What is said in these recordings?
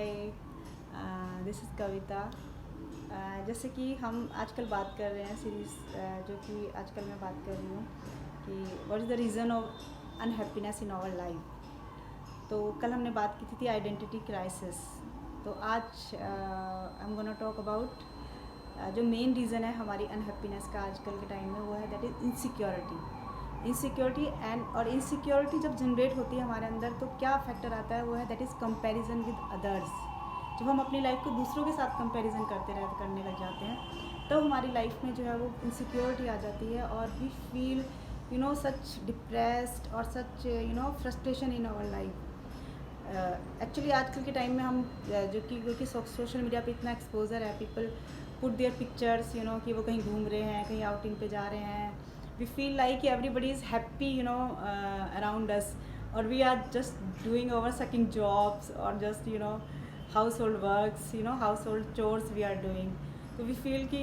Hi, this is कविता। जैसे कि हम आजकल बात कर रहे हैं सीरीज़, जो कि आजकल मैं बात कर रही हूँ कि what is the reason of unhappiness in our life. तो कल हमने बात की थी आइडेंटिटी क्राइसिस। तो आज I am gonna talk about जो मेन रीज़न है हमारी अनहैप्पीनेस का आजकल के टाइम में, वो है दैट इज़ इनसिक्योरिटी और इनसिक्योरिटी जब जनरेट होती है हमारे अंदर तो क्या फैक्टर आता है, वो है that is comparison with others. जब हम अपनी लाइफ को दूसरों के साथ कंपैरिजन करने लग जाते हैं तो हमारी लाइफ में जो है वो इनसिक्योरिटी आ जाती है और वी फील सच डिप्रेस्ड और such frustration in our life. Actually आजकल के टाइम में हम जो कि क्योंकि सोशल मीडिया पे इतना एक्सपोजर है, पीपल पुट देयर पिक्चर्स कि वो कहीं घूम रहे हैं, कहीं आउटिंग पे जा रहे हैं। We feel like everybody is happy around us, और we are just doing over sucking jobs और just household works, household chores we are doing. तो वी फील कि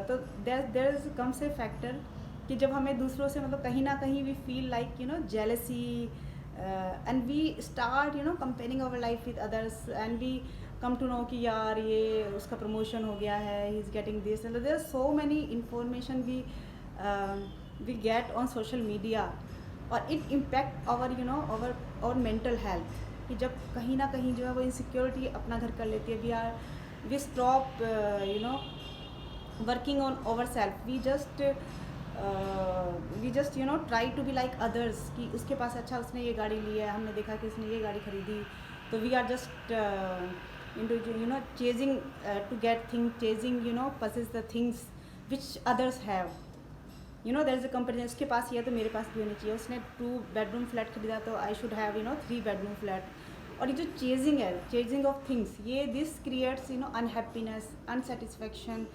तो there is comes a factor कि जब हमें दूसरों से मतलब कहीं ना कहीं we feel like jealousy, and we start comparing our life with others, and we come to know कि यार ये उसका प्रमोशन हो गया है, he is getting this, there are so many information we get on social media, और it impact our mental health. कि जब कहीं ना कहीं जो है वो इनसिक्योरिटी अपना घर कर लेती है, we stop working on over self, we just try to be like others. कि उसके पास अच्छा उसने ये गाड़ी ली है, हमने देखा कि उसने ये गाड़ी खरीदी, तो we are just chasing to get things, chasing possess the things which others have. there is a comparison, उसके पास ये है तो मेरे पास भी होनी चाहिए, उसने 2 bedroom फ्लैट खरीदा तो I should have 3 bedroom flat. और ये जो चेजिंग है, चेजिंग ऑफ थिंग्स, ये this creates unhappiness, unsatisfaction,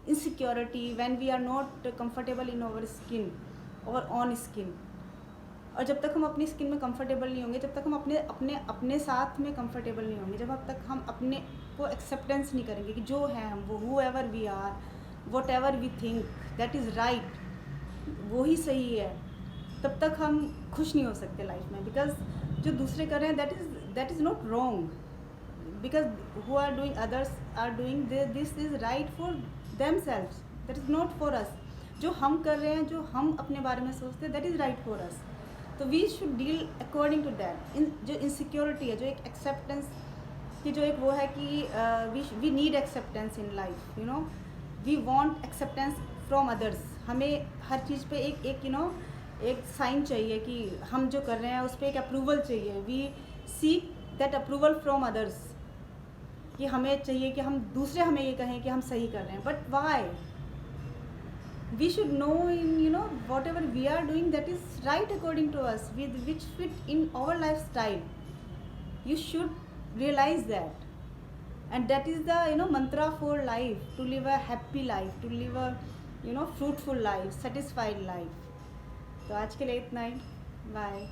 insecurity when we are not comfortable in our skin, our own skin. और जब तक हम अपनी स्किन में कंफर्टेबल नहीं होंगे, जब तक हम अपने साथ में कंफर्टेबल नहीं होंगे, जब तक हम अपने को एक्सेप्टेंस नहीं करेंगे कि जो है हम, वो whoever we are, whatever we think that is right, वो ही सही है, तब तक हम खुश नहीं हो सकते लाइफ में। बिकॉज जो दूसरे कर रहे हैं that is not wrong, because who are doing, others are doing this is right for themselves, that is not for us. जो हम कर रहे हैं, जो हम अपने बारे में सोचते हैं, that is right for us. तो we should deal according to that. जो इनसिक्योरिटी है, जो एक एक्सेप्टेंस की जो एक वो है कि we need acceptance in life, we want acceptance from others. हमें हर चीज़ पे एक साइन चाहिए कि हम जो कर रहे हैं उस पर एक अप्रूवल चाहिए। We seek that approval from others, कि हमें चाहिए कि हम दूसरे हमें ये कहें कि हम सही कर रहे हैं। But why? we should know in whatever we are doing, that is right according to us, with which fit in our lifestyle. You should realize that, and that is the mantra for life, to live a happy life, to live a fruitful life, satisfied life. तो आज के लिए इतना ही, bye.